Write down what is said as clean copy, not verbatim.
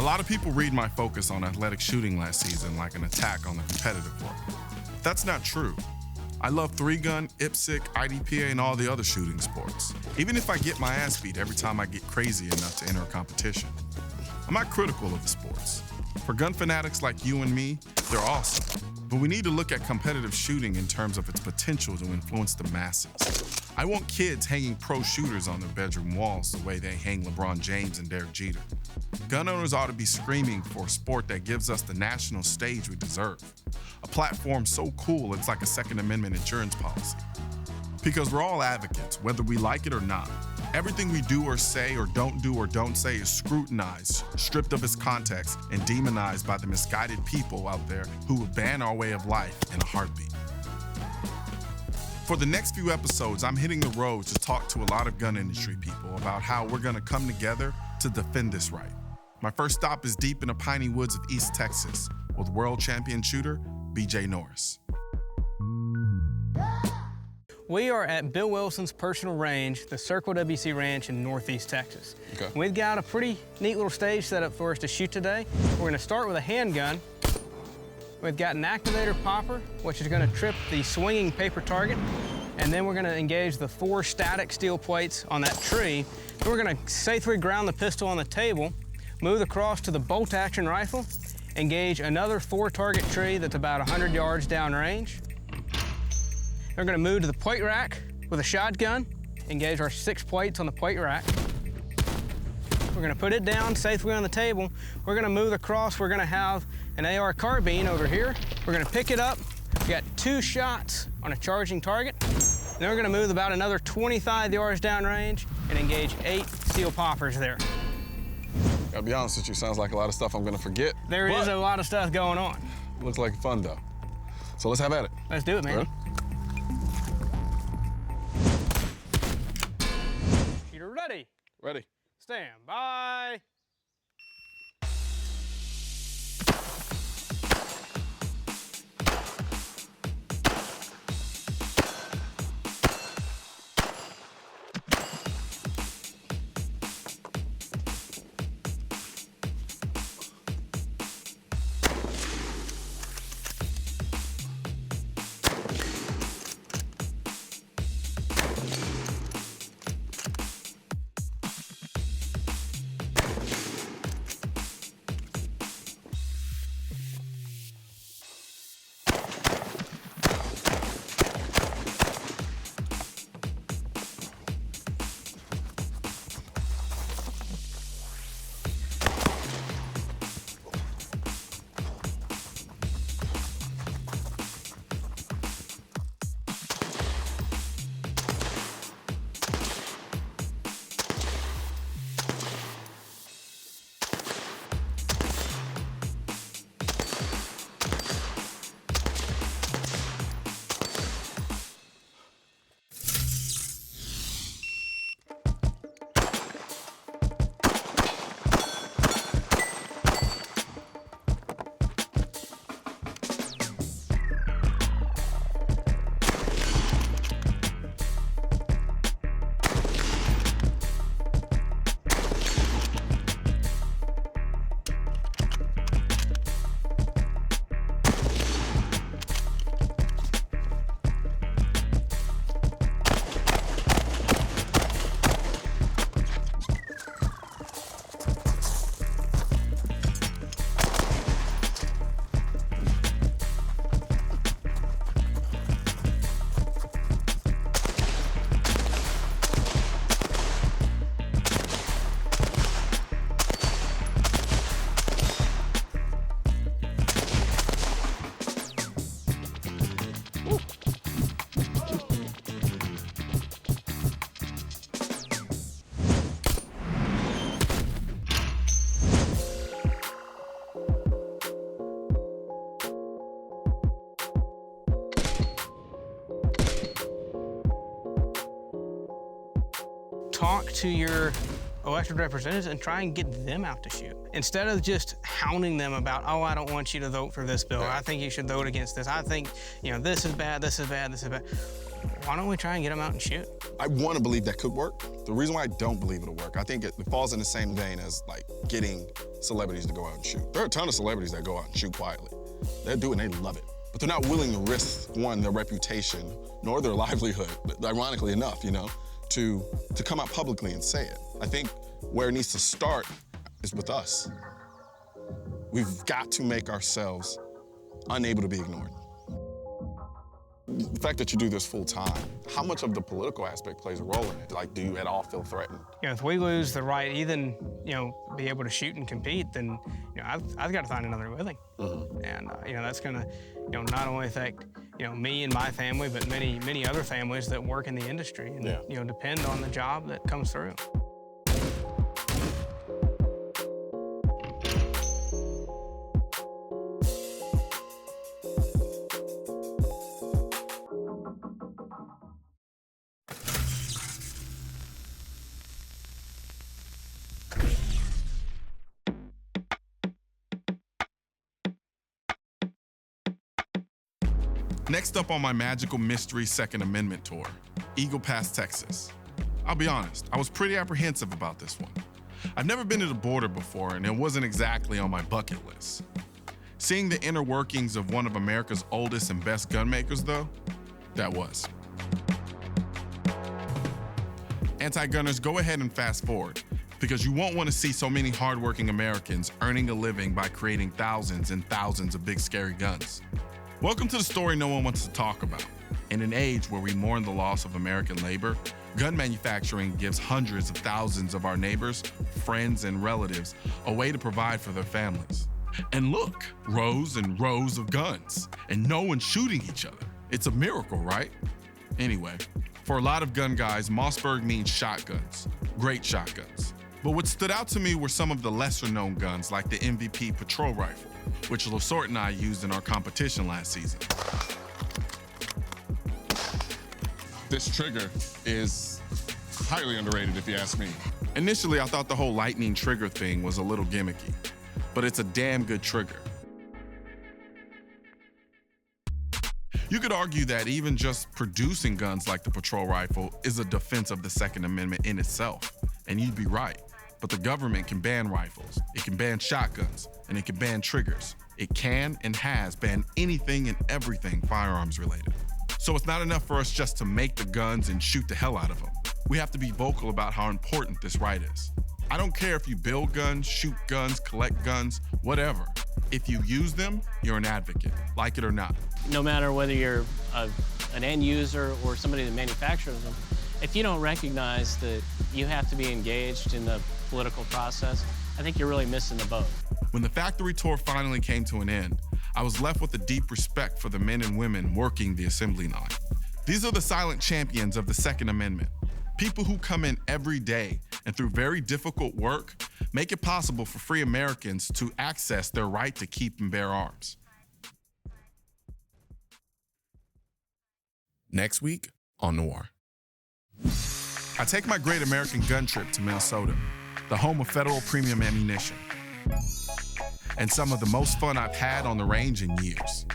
lot of people read my focus on athletic shooting last season like an attack on the competitive world. That's not true. I love 3-gun, IPSC, IDPA, and all the other shooting sports, even if I get my ass beat every time I get crazy enough to enter a competition. I'm not critical of the sports. For gun fanatics like you and me, they're awesome. But we need to look at competitive shooting in terms of its potential to influence the masses. I want kids hanging pro shooters on their bedroom walls the way they hang LeBron James and Derek Jeter. Gun owners ought to be screaming for a sport that gives us the national stage we deserve. A platform so cool it's like a Second Amendment insurance policy. Because we're all advocates, whether we like it or not. Everything we do or say or don't say is scrutinized, stripped of its context, and demonized by the misguided people out there who will ban our way of life in a heartbeat. For the next few episodes, I'm hitting the road to talk to a lot of gun industry people about how we're gonna come together to defend this right. My first stop is deep in the piney woods of East Texas with world champion shooter BJ Norris. We are at Bill Wilson's personal range, the Circle WC Ranch in Northeast Texas. Okay. We've got a pretty neat little stage set up for us to shoot today. We're gonna start with a handgun. We've got an activator popper, which is gonna trip the swinging paper target. And then we're gonna engage the 4 static steel plates on that tree. Then we're gonna safely ground the pistol on the table, move across to the bolt action rifle, engage another 4 target tree that's about 100 yards downrange. We're gonna move to the plate rack with a shotgun, engage our 6 plates on the plate rack. We're gonna put it down safely on the table. We're gonna move across, we're gonna have an AR carbine over here. We're gonna pick it up. We got 2 shots on a charging target. Then we're gonna move about another 25 yards downrange and engage 8 steel poppers there. Gotta be honest with you, sounds like a lot of stuff I'm gonna forget. There is a lot of stuff going on. Looks like fun though. So let's have at it. Let's do it, man. Ready? Shooter ready. Ready. Stand by. Talk to your elected representatives and try and get them out to shoot. Instead of just hounding them about, oh, I don't want you to vote for this bill. I think you should vote against this. I think, you know, this is bad, this is bad, this is bad. why don't we try and get them out and shoot? I want to believe that could work. The reason why I don't believe it'll work, I think it falls in the same vein as like getting celebrities to go out and shoot. There are a ton of celebrities that go out and shoot quietly. They do it and they love it. But they're not willing to risk, one, their reputation, nor their livelihood, ironically enough, you know, to come out publicly and say it. I think where it needs to start is with us. We've got to make ourselves unable to be ignored. The fact that you do this full time, how much of the political aspect plays a role in it? Like, do you at all feel threatened? You know, if we lose the right, even, you know, be able to shoot and compete, then, you know, I've got to find another living. And, you know, that's gonna, you know, not only affect, you know, me and my family, but many other families that work in the industry and, you know, depend on the job that comes through. Next up on my magical mystery Second Amendment tour, Eagle Pass, Texas. I'll be honest, I was pretty apprehensive about this one. I've never been to the border before, and it wasn't exactly on my bucket list. Seeing the inner workings of one of America's oldest and best gun makers, though, that was. Anti-gunners, go ahead and fast forward, because you won't want to see so many hardworking Americans earning a living by creating thousands and thousands of big, scary guns. Welcome to the story no one wants to talk about. In an age where we mourn the loss of American labor, gun manufacturing gives hundreds of thousands of our neighbors, friends, and relatives a way to provide for their families. And look, rows and rows of guns, and no one shooting each other. It's a miracle, right? Anyway, for a lot of gun guys, Mossberg means shotguns, great shotguns. But what stood out to me were some of the lesser-known guns like the MVP patrol rifle, which Losort and I used in our competition last season. This trigger is highly underrated, if you ask me. Initially, I thought the whole lightning trigger thing was a little gimmicky, but it's a damn good trigger. You could argue that even just producing guns like the patrol rifle is a defense of the Second Amendment in itself, and you'd be right. But the government can ban rifles, it can ban shotguns, and it can ban triggers. It can and has banned anything and everything firearms related. So it's not enough for us just to make the guns and shoot the hell out of them. We have to be vocal about how important this right is. I don't care if you build guns, shoot guns, collect guns, whatever. If you use them, you're an advocate, like it or not. No matter whether you're an end user or somebody that manufactures them, if you don't recognize that you have to be engaged in the political process, I think you're really missing the boat. When the factory tour finally came to an end, I was left with a deep respect for the men and women working the assembly line. These are the silent champions of the Second Amendment. People who come in every day and through very difficult work, make it possible for free Americans to access their right to keep and bear arms. Next week on Noir. I take my great American gun trip to Minnesota, the home of federal premium ammunition, and some of the most fun I've had on the range in years.